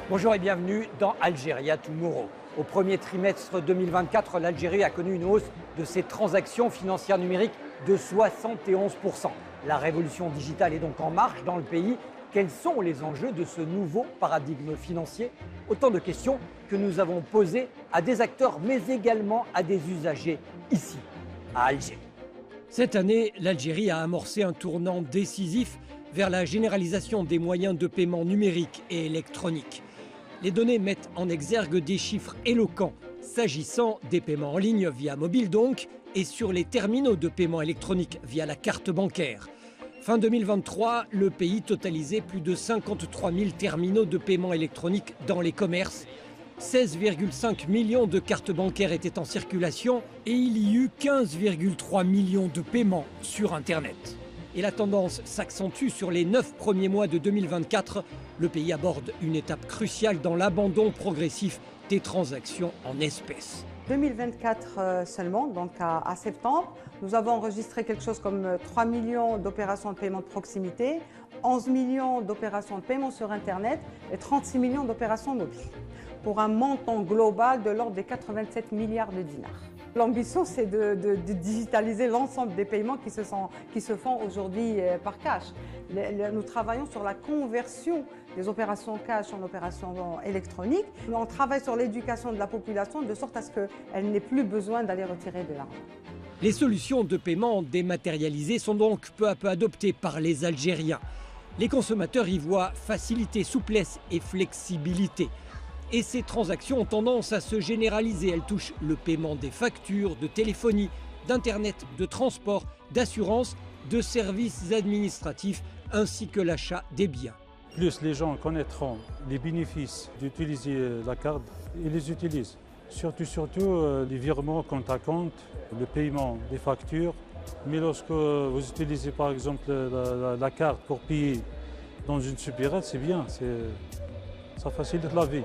Bonjour et bienvenue dans Algeria Tomorrow. Au premier trimestre 2024, l'Algérie a connu une hausse de ses transactions financières numériques de 71%. La révolution digitale est donc en marche dans le pays. Quels sont les enjeux de ce nouveau paradigme financier? Autant de questions que nous avons posées à des acteurs, mais également à des usagers ici, à Alger. Cette année, l'Algérie a amorcé un tournant décisif vers la généralisation des moyens de paiement numériques et électroniques. Les données mettent en exergue des chiffres éloquents s'agissant des paiements en ligne via mobile donc et sur les terminaux de paiement électronique via la carte bancaire. Fin 2023, le pays totalisait plus de 53 000 terminaux de paiement électronique dans les commerces. 16,5 millions de cartes bancaires étaient en circulation et il y eut 15,3 millions de paiements sur Internet. Et la tendance s'accentue sur les 9 premiers mois de 2024. Le pays aborde une étape cruciale dans l'abandon progressif des transactions en espèces. 2024 seulement, donc à septembre, nous avons enregistré quelque chose comme 3 millions d'opérations de paiement de proximité, 11 millions d'opérations de paiement sur Internet et 36 millions d'opérations mobiles, pour un montant global de l'ordre des 87 milliards de dinars. L'ambition, c'est de digitaliser l'ensemble des paiements qui se font aujourd'hui par cash. Nous travaillons sur la conversion des opérations cash en opérations électroniques. On travaille sur l'éducation de la population de sorte à ce qu'elle n'ait plus besoin d'aller retirer de l'argent. Les solutions de paiement dématérialisées sont donc peu à peu adoptées par les Algériens. Les consommateurs y voient facilité, souplesse et flexibilité. Et ces transactions ont tendance à se généraliser. Elles touchent le paiement des factures, de téléphonie, d'Internet, de transport, d'assurance, de services administratifs, ainsi que l'achat des biens. Plus les gens connaîtront les bénéfices d'utiliser la carte, ils les utilisent. Surtout les virements compte à compte, le paiement des factures. Mais lorsque vous utilisez par exemple la carte pour payer dans une supérette, c'est bien, ça facilite la vie.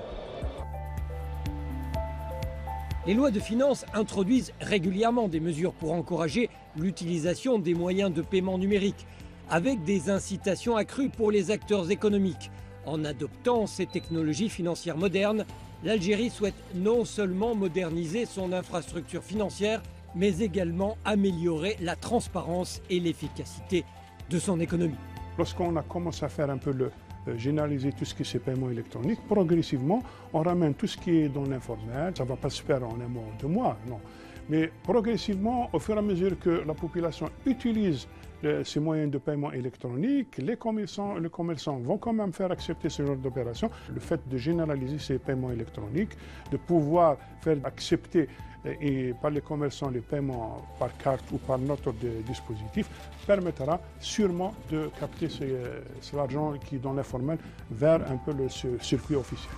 Les lois de finances introduisent régulièrement des mesures pour encourager l'utilisation des moyens de paiement numérique, avec des incitations accrues pour les acteurs économiques. En adoptant ces technologies financières modernes, l'Algérie souhaite non seulement moderniser son infrastructure financière, mais également améliorer la transparence et l'efficacité de son économie. Lorsqu'on a commencé à faire un peu généraliser tout ce qui est paiement électronique, progressivement, on ramène tout ce qui est dans l'informel. Ça ne va pas se faire en un mois ou 2 mois, non. Mais progressivement, au fur et à mesure que la population utilise ces moyens de paiement électronique, les commerçants vont quand même faire accepter ce genre d'opération. Le fait de généraliser ces paiements électroniques, de pouvoir faire accepter par les commerçants les paiements par carte ou par notre dispositif, permettra sûrement de capter cet argent qui est dans l'informel vers un peu le circuit officiel.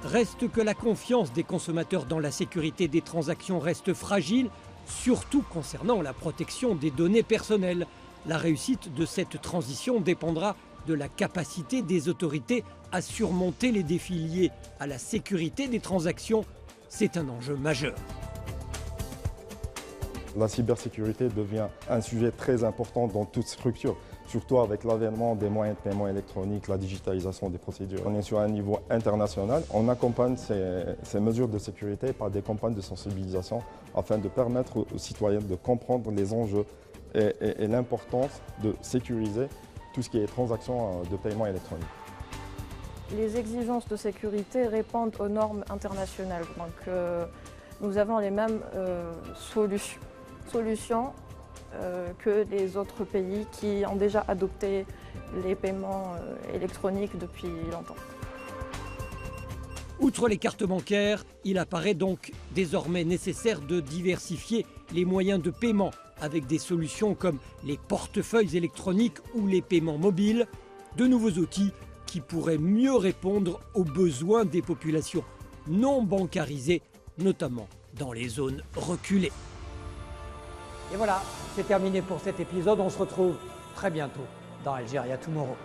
Reste que la confiance des consommateurs dans la sécurité des transactions reste fragile, surtout concernant la protection des données personnelles. La réussite de cette transition dépendra de la capacité des autorités à surmonter les défis liés à la sécurité des transactions. C'est un enjeu majeur. La cybersécurité devient un sujet très important dans toute structure, surtout avec l'avènement des moyens de paiement électroniques, la digitalisation des procédures. On est sur un niveau international. On accompagne ces mesures de sécurité par des campagnes de sensibilisation afin de permettre aux citoyens de comprendre les enjeux et l'importance de sécuriser tout ce qui est transactions de paiement électronique. Les exigences de sécurité répondent aux normes internationales. Donc, nous avons les mêmes solutions que les autres pays qui ont déjà adopté les paiements électroniques depuis longtemps. Outre les cartes bancaires, il apparaît donc désormais nécessaire de diversifier les moyens de paiement avec des solutions comme les portefeuilles électroniques ou les paiements mobiles, de nouveaux outils qui pourraient mieux répondre aux besoins des populations non bancarisées, notamment dans les zones reculées. Et voilà, c'est terminé pour cet épisode. On se retrouve très bientôt dans Algeria Tomorrow.